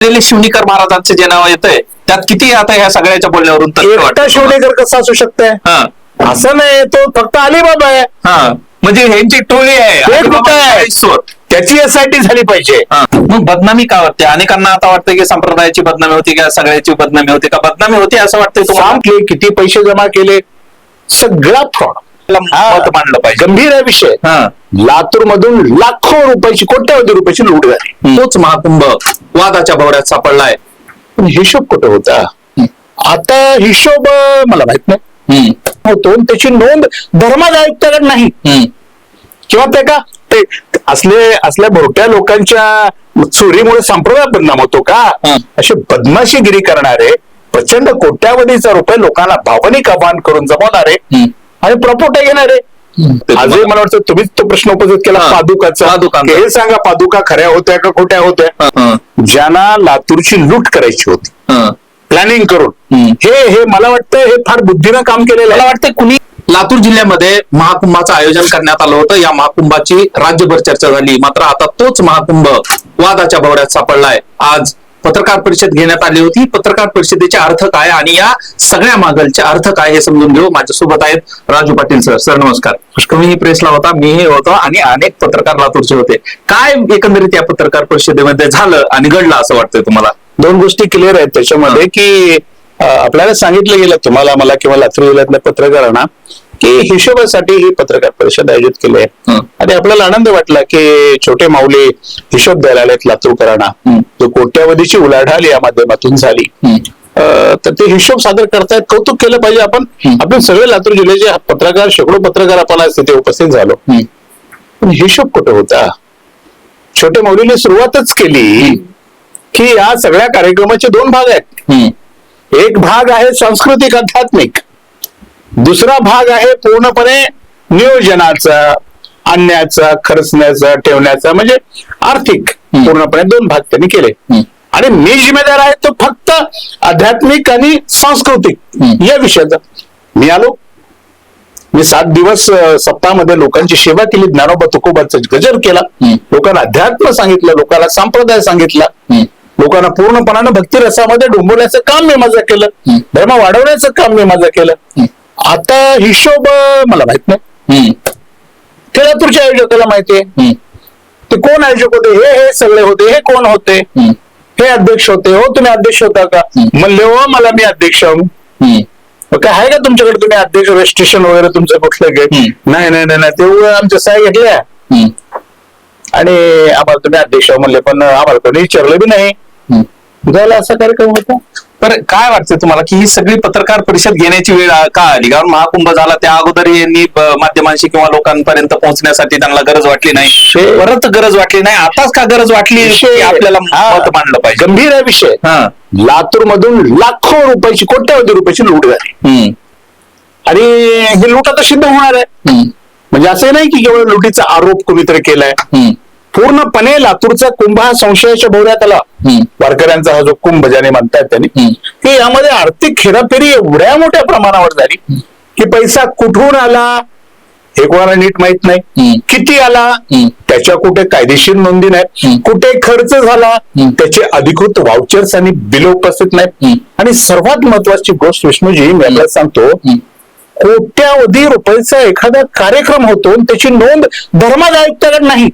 शिवणेकर महाराजांचं जे नाव येतंय त्यात किती आता ह्या सगळ्याच्या बोलण्यावरून एकटा शिवणेकर कसा असू शकतंय? असं नाही, तो फक्त अलिबाबा आहे. म्हणजे ह्यांची टोळी आहे, त्याची एसआयटी झाली पाहिजे. मग बदनामी का वाटते? अनेकांना आता वाटतं की संप्रदायाची बदनामी होती का सगळ्याची बदनामी होती का? बदनामी होती असं वाटतंय तुम्हाला? सांगले किती पैसे जमा केले, सगळा फ्रॉड मत मांडलं पाहिजे. गंभीर आहे विषय. लातूर मधून लाखो रुपयाची, कोट्यावधी रुपयाची लूट झाली. तोच महाकुंभ वादाच्या भोवऱ्यात सापडलाय. पण हिशोब कुठं होता? आता हिशोब मला माहित नाही होतो, त्याची नोंद धर्माज आयुक्ताकडे नाही. किंवा ते का ते असल्या भोरट्या लोकांच्या चोरीमुळे संप्रदाय बदनाम होतो का? असे बदमाशीगिरी करणारे, प्रचंड कोट्यावधीचा रुपये लोकांना भावनिक आवाहन करून जमवणारे आणि प्रपोटा घेणारे. आजही मला वाटतं तुम्हीच तो प्रश्न उपस्थित केला पादुकाचा. हे सांगा, पादुका खऱ्या होत्या का खोट्या होत्या? ज्यांना लातूरची लूट करायची होती प्लॅनिंग करून, हे मला वाटतं हे फार बुद्धीनं काम केलेलं. मला वाटतं कुणी लातूर जिल्ह्यामध्ये महाकुंभाचं आयोजन करण्यात आलं होतं. या महाकुंभाची राज्यभर चर्चा झाली, मात्र आता तोच महाकुंभ वादाच्या भोवऱ्यात सापडलाय. आज पत्रकार परिषद घेण्यात आली होती. पत्रकार परिषदेचे अर्थ काय आणि या सगळ्या मागलचे अर्थ काय हे समजून घेऊ. माझ्यासोबत आहेत राजू पाटील सर. सर नमस्कार. तुम्हीही प्रेसला होता, मीही होतो आणि अनेक पत्रकार लातूरचे होते. काय एकंदरीत या पत्रकार परिषदेमध्ये झालं आणि घडलं असं वाटतंय तुम्हाला? दोन गोष्टी क्लिअर आहेत त्याच्यामध्ये की आपल्याला सांगितलं गेलं, तुम्हाला, मला किंवा लातूर जिल्ह्यातल्या पत्रकारांना, की हिशोबासाठी ही पत्रकार परिषद आयोजित केली आहे. आणि आपल्याला आनंद वाटला की छोटे माऊली हिशोब द्यायला आलेत लातूरकरांना. जो कोट्यावधीची उलाढाल या माध्यमातून झाली, तर ते हिशोब सादर करतायत. कौतुक केलं पाहिजे. आपण सगळे लातूर जिल्ह्याचे पत्रकार, शेकडो पत्रकार आपण आज तिथे उपस्थित झालो. पण हिशोब कुठं होता? छोटे माऊलीने सुरुवातच केली की या सगळ्या कार्यक्रमाचे दोन भाग आहेत. एक भाग आहे सांस्कृतिक आध्यात्मिक, दुसरा भाग आहे पूर्णपणे नियोजनाचा, आणण्याचा, खर्चण्याचा, ठेवण्याचा, म्हणजे आर्थिक. पूर्णपणे दोन भाग त्यांनी केले. आणि मी जिम्मेदार आहे तो फक्त आध्यात्मिक आणि सांस्कृतिक या विषयाचा. मी आलो, मी 7 दिवस सप्ताहामध्ये लोकांची सेवा केली. ज्ञानोबा तुकोबाचा गजर केला, लोकांना अध्यात्म सांगितलं, लोकांना संप्रदाय सांगितला, लोकांना पूर्णपणानं भक्तिरसामध्ये डुंबवण्याचं काम मी माझं केलं, धर्म वाढवण्याचं काम मी माझं केलं. आता हिशोब मला माहित नाही, ते लातूरच्या आयोजकाला माहितीये. ते कोण आयोजक होते? हे सगळे होते. हे कोण होते? हे अध्यक्ष होते. हो, तुम्ही अध्यक्ष होता का? म्हणले हो, मला मी अध्यक्ष. काय आहे का तुमच्याकडे? तुम्ही अध्यक्ष रजिस्ट्रेशन वगैरे तुमचं कुठलं गेट? नाही नाही नाही, ते आमच्या सह्या घेतल्या आणि आम्हाला तुम्ही अध्यक्ष म्हणले, पण आम्हाला कोणी विचारलं बी नाही. झाला असा कार्यक्रम होता. तर काय वाटतं तुम्हाला की ही सगळी पत्रकार परिषद घेण्याची वेळ का आली? कारण महाकुंभ झाला त्या अगोदर यांनी माध्यमांशी किंवा लोकांपर्यंत पोहोचण्यासाठी त्यांना गरज वाटली नाही, परत गरज वाटली नाही, आताच का गरज वाटली? आपल्याला मत मांडलं पाहिजे. गंभीर आहे विषय. लातूर मधून लाखो रुपयाची, कोट्यावधी रुपयाची लूट झाली. आणि ही लूट आता सिद्ध होणार आहे. म्हणजे असं नाही की केवळ लुटीचा आरोप कोणीतरी केलाय. पूर्णपणे लातूरचा कुंभ हा संशयाच्या भोवऱ्यात आला. वारकऱ्यांचा हा जो कुंभ ज्याने म्हणतात त्यांनी, की यामध्ये आर्थिक हेराफेरी एवढ्या मोठ्या प्रमाणावर झाली की पैसा कुठून आला हे कोणाला नीट माहित नाही. किती आला त्याच्या कुठे कायदेशीर नोंदी नाही, कुठे खर्च झाला त्याचे अधिकृत वाउचर्स आणि बिल उपस्थित नाहीत. आणि सर्वात महत्वाची गोष्ट विष्णूजी, मी आपल्याला सांगतो, कोट्यावधी रुपयाचा एखादा कार्यक्रम होतो त्याची नोंद धर्माज आयुक्ताकडे नाही,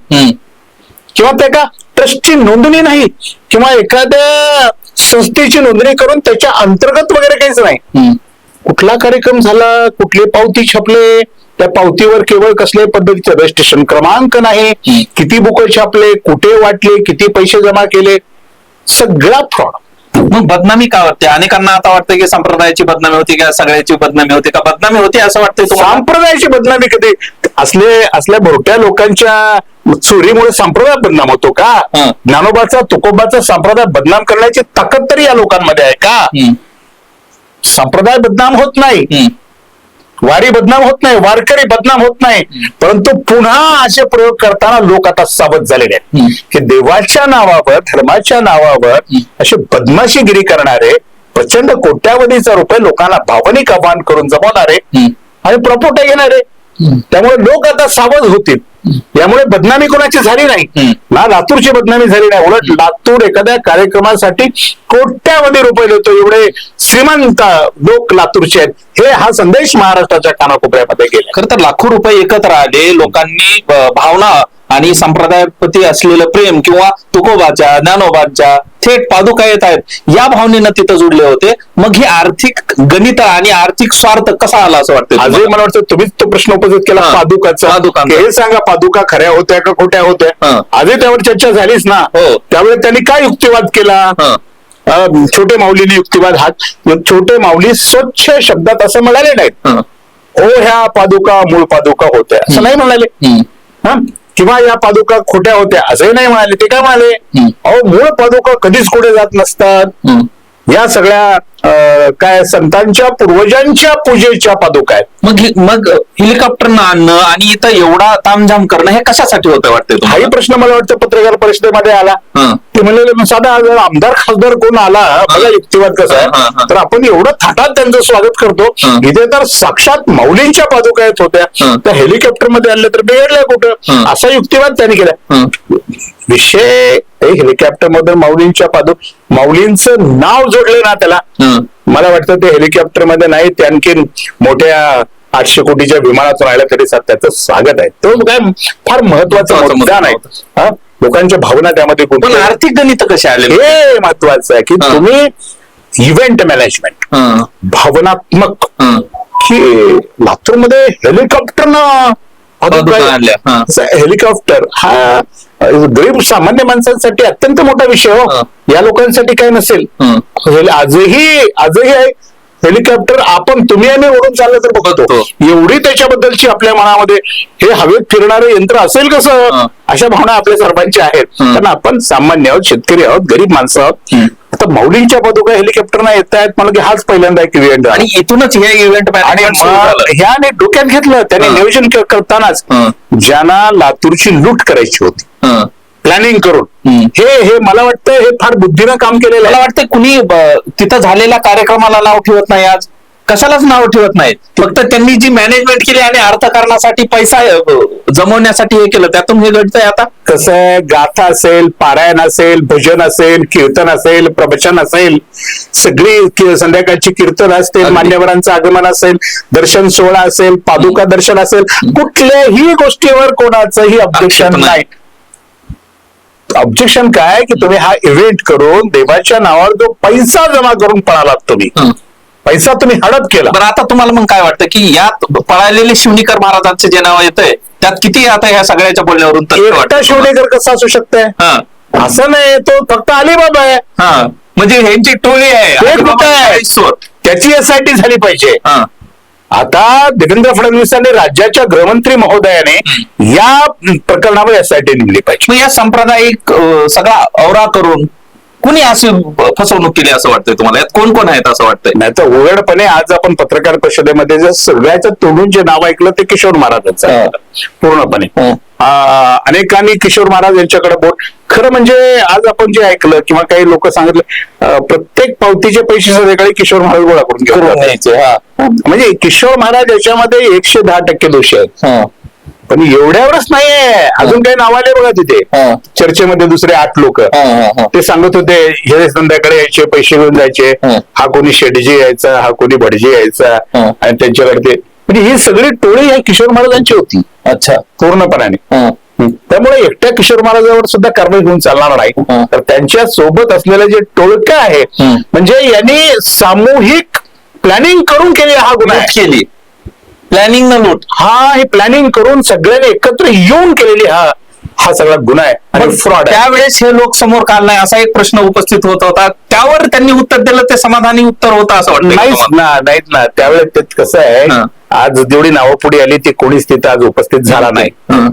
किंवा त्या का ट्रस्टची नोंदणी नाही, किंवा एखाद्या संस्थेची नोंदणी करून त्याच्या अंतर्गत वगैरे काहीच नाही. कुठला कार्यक्रम झाला, कुठले पावती छापले, त्या पावतीवर केवळ कसल्याही पद्धतीचे रजिस्ट्रेशन क्रमांक नाही, किती बुक छापले, कुठे वाटले, किती पैसे जमा केले, सगळा फ्रॉड. मग बदनामी का वाटते? अनेकांना आता वाटतं की संप्रदायाची बदनामी होती का सगळ्याची बदनामी होती का? बदनामी होती असं वाटतंय तुम्हाला? संप्रदायाची बदनामी कधी? असल्या भोरट्या लोकांच्या चोरीमुळे संप्रदाय बदनाम होतो का? ज्ञानोबाचा, तुकोबाचा संप्रदाय बदनाम करण्याची ताकद तरी या लोकांमध्ये आहे का? संप्रदाय बदनाम होत नाही, वारी बदनाम होत नाही, वारकरी बदनाम होत नाही, परंतु पुन्हा असे प्रयोग करताना लोक आता सावध झालेले आहेत की देवाच्या नावावर, धर्माच्या नावावर असे बदमाशीगिरी करणारे, प्रचंड कोट्यावधीचा रुपये लोकांना भावनिक आवाहन करून जमवणारे आणि प्रपोटा घेणारे त्यामुळे लोक आता सावध होतील. यामुळे बदनामी कोणाची झाली नाही ना, लातूरची बदनामी झाली नाही. उलट लातूर एखाद्या कार्यक्रमासाठी कोट्यावधी रुपये देतो, एवढे श्रीमंत लोक लातूरचे आहेत, हे हा संदेश महाराष्ट्राच्या कानाकोपऱ्यामध्ये गेला. खरं तर लाखो रुपये एकत्र आले, लोकांनी भावना आणि संप्रदायाप्रती असलेलं प्रेम किंवा तुकोबाच्या ज्ञानोबाच्या थेट पादुका येत आहेत या भावनेनं तिथं जुडले होते. मग ही आर्थिक गणित आणि आर्थिक स्वार्थ कसा आला असं वाटतं? आजही मला वाटतं तुम्हीच तो प्रश्न उपस्थित केला पादुकाचा. हे सांगा, पादुका खऱ्या होत्या का खोट्या होत्या? आजही त्यावर चर्चा झालीच ना. त्यावेळी त्यांनी काय युक्तिवाद केला? छोटे माऊलीने युक्तिवाद, छोटे माऊली स्वच्छ शब्दात असं म्हणाले नाहीत, ओ ह्या पादुका मूळ पादुका होत्या असं नाही म्हणाले, किंवा या पादुका खोट्या होत्या असंही नाही म्हणाले. ते काय म्हणाले, अहो मूळ पादुका कधीच कुठे जात नसतात, या सगळ्या काय संतांच्या पूर्वजांच्या पूजेच्या पादुका आहेत. मग हेलिकॉप्टरनं आणणं आणि इथं एवढा तामझाम करणं हे कशासाठी होतं वाटतं? हाही प्रश्न मला वाटतं पत्रकार परिषदेमध्ये आला. ते म्हणले साधा आमदार खासदार कोण आला, बघा युक्तिवाद कसा आहे, तर आपण एवढं थाटात त्यांचं स्वागत करतो, इथे तर साक्षात माऊलींच्या पादुका येत होत्या, त्या हेलिकॉप्टर मध्ये आणलं तर बिघडलंय कुठं, असा युक्तिवाद त्यांनी केला. विषय हेलिकॉप्टर मध्ये माऊलींच्या माऊलींचं नाव जोडलं ना त्याला, मला वाटतं ते हेलिकॉप्टर मध्ये नाही, ते आणखीन मोठ्या 800 कोटीच्या विमानातून आल्या तरी त्याचं स्वागत आहे. तो काय फार महत्वाचा मुद्दा नाही, लोकांच्या भावना त्यामध्ये. पण आर्थिक गणित कसे आले हे महत्वाचं आहे की तुम्ही इव्हेंट मॅनेजमेंट भावनात्मक, की लातूरमध्ये हेलिकॉप्टरनं हेलिकॉप्टर हा गरीब सामान्य माणसांसाठी अत्यंत मोठा विषय हो. या लोकांसाठी काय नसेल. आजही आहे हेलिकॉप्टर, तुम्ही आम्ही ओढून चाललं तर बघतो, एवढी त्याच्याबद्दलची आपल्या मनामध्ये हे हवेत फिरणारे यंत्र असेल कसं, अशा भावना आपल्या सर्वांच्या आहेत. कारण आपण सामान्य आहोत, शेतकरी आहोत, गरीब माणसं आहोत. आता माऊलींच्या पादुका हेलिकॉप्टरनं येत आहेत मला की हाच पहिल्यांदा एक इव्हेंट, आणि इथूनच हे इव्हेंट आणि ह्याने डोक्यात घेतलं त्याने नियोजन करतानाच, ज्यांना लातूरची लूट करायची होती प्लॅनिंग करून, हे मला वाटतं हे फार बुद्धीनं काम केलेलं. मला वाटतं कुणी तिथं झालेल्या कार्यक्रमाला नाव ठेवत नाही, आज कशालाच नाव ठेवत नाही. फक्त त्यांनी जी मॅनेजमेंट केली आणि अर्थकारणासाठी पैसा जमवण्यासाठी हे केलं, त्यातून हे घडतंय. आता कसं आहे, गाथा असेल, पारायण असेल, भजन असेल, कीर्तन असेल, प्रवचन असेल, सगळी संध्याकाळची कीर्तन असतील, मान्यवरांचं आगमन असेल, दर्शन सोहळा असेल, पादुका दर्शन असेल, कुठल्याही गोष्टीवर कोणाचंही ऑब्जेक्शन नाही. ऑब्जेक्शन काय की तुम्ही हा इव्हेंट करून देवाच्या नावावर जो पैसा जमा करून पळालात, पैसा तुम्ही हडप केला. बरं, आता तुम्हाला मग काय वाटतं की यात पळालेले शिवणेकर महाराजांचे जे नाव येतंय त्यात किती आता ह्या सगळ्याच्या बोलण्यावरून एकटा शिवणेकर कसा असू शकतंय? असं नाही, तो फक्त अलिबाबा आहे. म्हणजे ह्यांची टोळी आहे, त्याची एसआयटी झाली पाहिजे. आता देवेंद्र फडणवीसांनी राज्याच्या गृहमंत्री महोदयाने या प्रकरणावर एसआयटी नेमली पाहिजे. मग या सांप्रदायिक सगळा औरा करून कुणी अशी फसवणूक केली असं वाटतंय तुम्हाला? यात कोण कोण आहेत असं वाटतंय? नाही तर उघडपणे आज आपण पत्रकार परिषदेमध्ये जर सगळ्याचं तोडून जे नाव ऐकलं ते किशोर महाराजांचं आहे पूर्णपणे. अनेकांनी किशोर महाराज यांच्याकडे बोट, खरं म्हणजे आज आपण जे ऐकलं किंवा काही लोक सांगितलं, प्रत्येक पावतीचे पैसे संध्याकाळी किशोर महाराज गोळा करून घ्यायचे. म्हणजे किशोर महाराज याच्यामध्ये 110% दोषी आहेत. पण एवढ्यावरच नाहीये, अजून काही नाव आले बघा तिथे चर्चेमध्ये दुसरे 8 लोक. ते सांगत होते हे संध्याकाळी यायचे, पैसे घेऊन जायचे, हा कोणी शेडजी यायचा, हा कोणी भटजी यायचा, आणि त्यांच्याकडे ते, म्हणजे ही सगळी टोळी या किशोर महाराजांची होती. अच्छा, पूर्णपणाने. त्यामुळे एकट्या किशोर महाराजांवर सुद्धा कारवाई होऊन चालणार नाही. तर त्यांच्या सोबत असलेलं जे टोळकं आहे, म्हणजे यांनी सामूहिक प्लॅनिंग करून केली हा गुन्हा केली. प्लॅनिंग न लूट, हे प्लॅनिंग करून सगळ्यांनी एकत्र येऊन केलेली हा सगळा गुन्हा आहे आणि फ्रॉड. त्यावेळेस हे लोक समोर काल नाही असा एक प्रश्न उपस्थित होत होता, त्यावर त्यांनी उत्तर दिलं, ते समाधानी उत्तर होतं असं वाटतं? नाहीच ना. त्यावेळेस ते कसं आहे, आज जेवढी नावं पुढे आली ती कोणीच तिथं आज उपस्थित झाला नाही.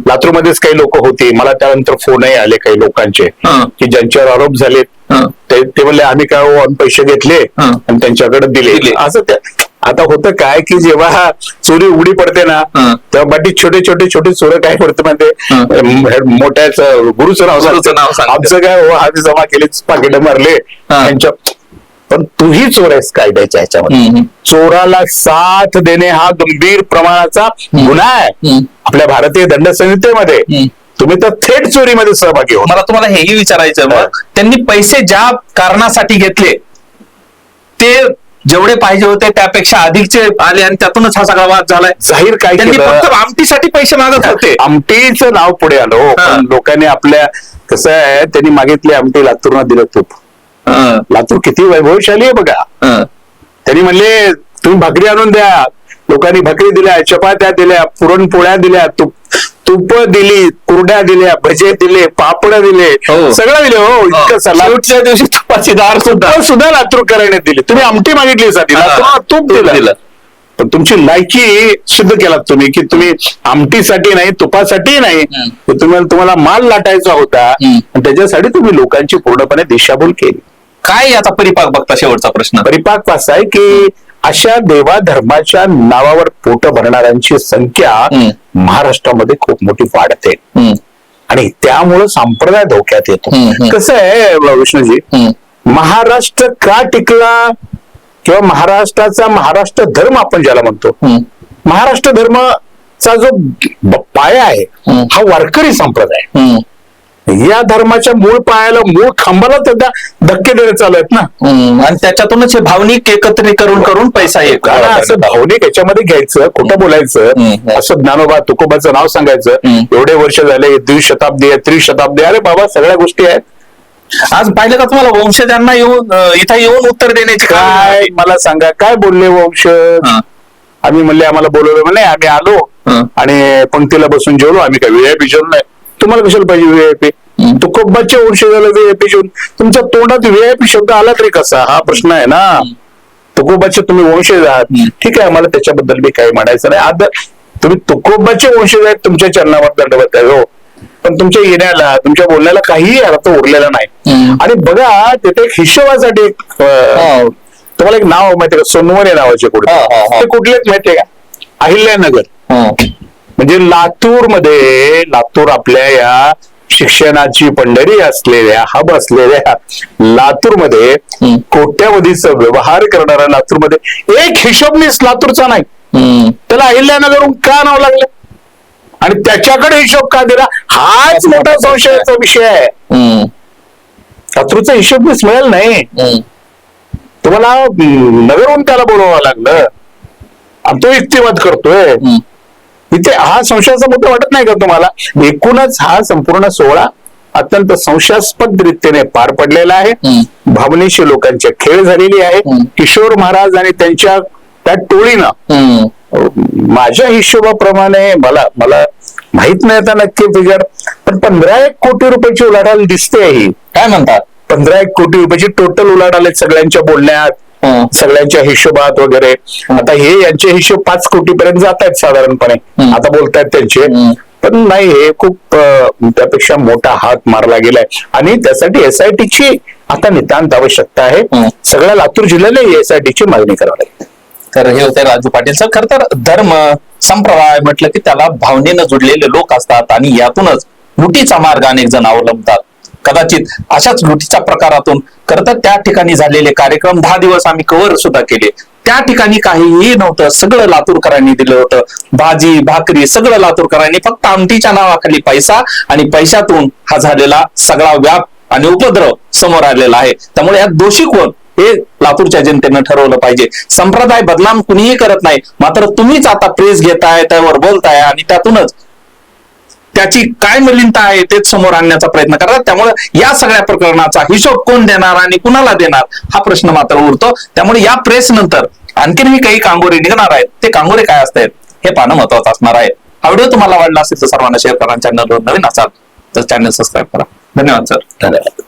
लातूरमध्येच काही लोक होती, मला त्यानंतर फोनही आले काही लोकांचे की ज्यांच्यावर आरोप झाले, ते म्हणले आम्ही काय पैसे घेतले आणि त्यांच्याकडे दिले असं. आता होतं काय की जेव्हा चोरी उघडी पडते ना, तेव्हा बाकी छोटे चोर काय करते म्हणजे मोठ्याच गुरुचं नाव, आमचं काय आधी जमा केले, पाकिट मारले त्यांच्या, पण तूही चोर आहेस कायद्याच्या ह्याच्यामध्ये. चोराला साथ देणे हा गंभीर प्रमाणाचा गुन्हा आहे आपल्या भारतीय दंड संहितेमध्ये. तुम्ही तर थेट चोरीमध्ये सहभागी हो. मला तुम्हाला हेही विचारायचं, मग त्यांनी पैसे ज्या कारणासाठी घेतले ते जेवढे पाहिजे होते त्यापेक्षा अधिकचे आले आणि त्यातूनच हा सगळा वाद झालाय. जाहीर काय त्यांनी केलं, फक्त आमटीसाठी पैसे मागत होते. आमटीचं नाव पुढे आलं. पण लोकांनी आपल्या, कसं आहे, त्यांनी मागितले आमटी, लातूरनं दिलं तूप. लातूर किती वैभवशाली आहे बघा. त्यांनी म्हणले तुम्ही भाकरी आणून द्या, लोकांनी भाकरी दिल्या, चपात्या दिल्या, पुरणपोळ्या दिल्या, तूप दिली, कुरड्या दिल्या, भजे दिले, पापड दिले, सगळं दिले. हो, इतकं शेवटच्या दिवशी तुपाची दार सुद्धा लातूरकरांनी दिली. तुम्ही आमटी मागितली साठी तूप दिलं. पण तुमची लायकी सिद्ध केलात तुम्ही, की तुम्ही आमटीसाठी नाही, तुपासाठी नाही, तुम्हाला माल लाटायचा होता आणि त्याच्यासाठी तुम्ही लोकांची पूर्णपणे दिशाभूल केली. काय याचा परिपाक बघता? शेवटचा प्रश्न परिपाक असा आहे की अशा देवा धर्माच्या नावावर पोट भरणाऱ्यांची संख्या महाराष्ट्रामध्ये खूप मोठी वाढते आणि त्यामुळं संप्रदाय धोक्यात येतो. कसं आहे विष्णूजी, महाराष्ट्र का टिकला किंवा महाराष्ट्राचा महाराष्ट्र धर्म आपण ज्याला म्हणतो, महाराष्ट्र धर्माचा जो पाया आहे हा वारकरी संप्रदाय. या धर्माच्या मूळ पायाला, मूळ खांबाला सध्या धक्के देण्यात चालू आहेत ना. आणि त्याच्यातूनच हे भावनिक एकत्रीकरण करून पैसा येतो. असं भावनिक याच्यामध्ये घ्यायचं, खोटं बोलायचं, असं ज्ञानोबा तुकोबाचं नाव सांगायचं, एवढे वर्ष झाले, द्विशताब्दी आहे, त्रिशताब्दी. अरे बाबा, सगळ्या गोष्टी आहेत. आज पाहिलं का तुम्हाला वंशजांना इथं येऊन उत्तर देण्याचे काय मला सांगा, काय बोलले वंश? आम्ही म्हणले आम्हाला बोलवलं म्हणे, आम्ही आलो आणि पंक्तीला बसून जेवलो. आम्ही काय व्हीआयपी जेवलो नाही. तुम्हाला कशाला पाहिजे व्हीआयपी? तुकोबाच्या वंशजाला व्हीआयपी जेवून तुमच्या तोंडात व्हीआयपी शब्द आला तरी कसा? हा प्रश्न आहे ना. तुकोबाचे तुम्ही वंशज आहात, ठीक आहे, मला त्याच्याबद्दल बी काही म्हणायचं नाही. आता तुम्ही तुकोबाचे वंशज आहेत, तुमच्या चरणावर दंडवत आहे, हो, पण तुमच्या येण्याला, तुमच्या बोलण्याला काहीही अर्थ उरलेला नाही. आणि बघा, तिथे एक हिशोबासाठी तुम्हाला एक नाव माहितीये का, सोनवणे नावाचे कुठे, ते कुठलेच माहितीये का? अहिल्यानगर. म्हणजे लातूर आपल्या या शिक्षणाची पंढरी असलेल्या, हब असलेल्या लातूरमध्ये कोट्यावधीचा व्यवहार करणारा लातूरमध्ये एक हिशोबनीस लातूरचा नाही. त्याला अहिल्यानगरून का नाव लागलं आणि त्याच्याकडे हिशोब का दिला, हाच मोठा संशयाचा विषय आहे. लातूरचा हिशोबनीस मिळेल नाही, तुम्हाला नगरहून त्याला बोलवावं लागलं आणि तो युक्तिवाद करतोय. इथे हा संशयाचा मुद्दा वाटत नाही का तुम्हाला? एकूणच हा संपूर्ण सोहळा अत्यंत संशयास्पद रीतीने पार पडलेला आहे. भावनेशी लोकांची खेळ झालेली आहे. किशोर महाराज आणि त्यांच्या त्या टोळीनं, माझ्या हिशोबाप्रमाणे, मला माहित नाही आता नक्की फिगर, पण 15 कोटी रुपयाची उलाढाल दिसते. ही काय म्हणतात? 15 कोटी रुपयाची टोटल उलाढाल आहेत सगळ्यांच्या बोलण्यात, सगळ्यांच्या हिशोबात वगैरे. आता हे यांचे हिशोब 5 कोटी पर्यंत जात आहेत साधारणपणे, आता बोलतायत त्यांचे. पण नाही, हे खूप त्यापेक्षा मोठा हात मारला गेलाय आणि त्यासाठी एसआयटीची आता नितांत आवश्यकता आहे. सगळ्या लातूर जिल्ह्याला एसआयटीची मागणी करावी लागते. तर हे होते राजू पाटील सर. खर तर धर्म संप्रदाय म्हटलं की त्याला भावनेनं जुडलेले लोक असतात आणि यातूनच लुटीचा मार्ग अनेक जण अवलंबतात. कदाचित अशाच लुटीच्या प्रकारातून खरं तर त्या ठिकाणी झालेले कार्यक्रम 10 दिवस आम्ही कव्हर सुद्धा केले. त्या ठिकाणी काहीही नव्हतं, सगळं लातूरकरांनी दिलं होतं. भाजी भाकरी सगळं लातूरकरांनी, फक्त आमटीच्या नावाखाली पैसा आणि पैशातून हा झालेला सगळा व्याप आणि उपद्रव समोर आलेला आहे. त्यामुळे यात दोषी कोण हे लातूरच्या जनतेनं ठरवलं पाहिजे. संप्रदाय बदनाम कुणीही करत नाही, मात्र तुम्हीच आता प्रेस घेताय, त्यावर बोलताय आणि त्यातूनच त्याची काय मलिनता आहे तेच समोर आणण्याचा प्रयत्न करतात. त्यामुळे या सगळ्या प्रकरणाचा हिशोब कोण देणार आणि कुणाला देणार हा प्रश्न मात्र उरतो. त्यामुळे या प्रेस नंतर आणखीनही काही कांगोरे निघणार आहेत. ते कांगोरे काय असतात हे पाहणं महत्वाचं असणार आहे. हा व्हिडिओ तुम्हाला आवडला असेल तर सर्वांना शेअर करा. चॅनलवर नवीन असाल तर चॅनल सबस्क्राईब करा. धन्यवाद सर. धन्यवाद.